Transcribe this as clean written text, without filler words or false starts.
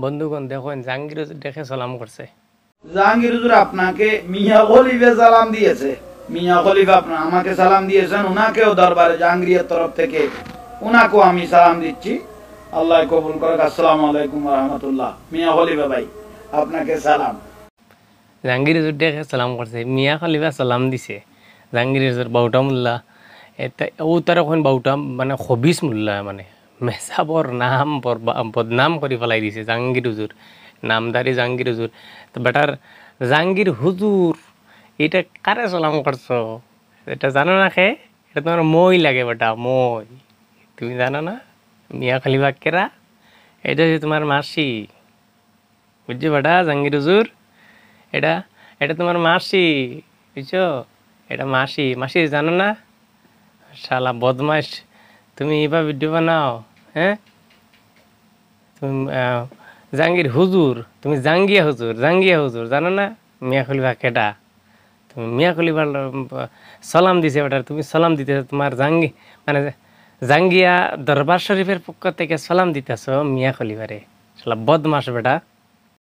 বন্ধুগণ দেখুন জাহাঙ্গীর হুজুর দেখে সালাম করছে। জাহাঙ্গীর হুজুর আপনাকে মিয়া খলিফা সালাম দিয়েছে। মিয়া খলিফা আমাকে সালাম দিয়েছেন, উনাকেও দরবারে জাহাঙ্গীরের তরফ থেকে উনাকেও আমি সালাম দিচ্ছি। আল্লাহ কবুল করুক। আসসালামু আলাইকুম ওয়া রাহমাতুল্লাহ। মিয়া খলিফা ভাই আপনাকে সালাম। জাহাঙ্গীর হুজুর দেখে সালাম করছে, মিয়া খলিফা সালাম দিছে। জাহাঙ্গীর হুজুর বাউটা মোল্লা এটা ও তার এখন বাউটা মানে খবিস মোল্লা মানে মেসাবর নাম বদনাম করে ফেলাই দিছে জাহাঙ্গীর হুজুর, নামদারি জাহাঙ্গীর হুজুর। তো বেটার জাহাঙ্গীর হুজুর এটা কারে সালাম করছো এটা জানো না? খে এটা তোমার মই লাগে বেটা, মই। তুমি জানো না মিয়া খলিফা কেরা? এটা হচ্ছে তোমার মাসি, বুঝছো বেটা? জাহাঙ্গীর হুজুর এটা এটা তোমার মাসি, বুঝছো? এটা মাসি, মাসি জানো না? শালা বদমাস, তুমি এবার ভিডিও বানাও, হ্যাঁ? তুমি জাহাঙ্গীর হুজুর, তুমি জাঙ্গিয়া হুজুর, জাঙ্গিয়া হুজুর জানো না? মিয়া খলিফা কেডা? তুমি মিয়া খলিফার সালাম দিছে বেটা, তুমি সালাম দিতেছ তোমার মানে জাঙ্গিয়া দরবার শরীফের পক্ষ থেকে সালাম দিতেছ মিয়া খলিফারে। শালা বদমাস বেটা।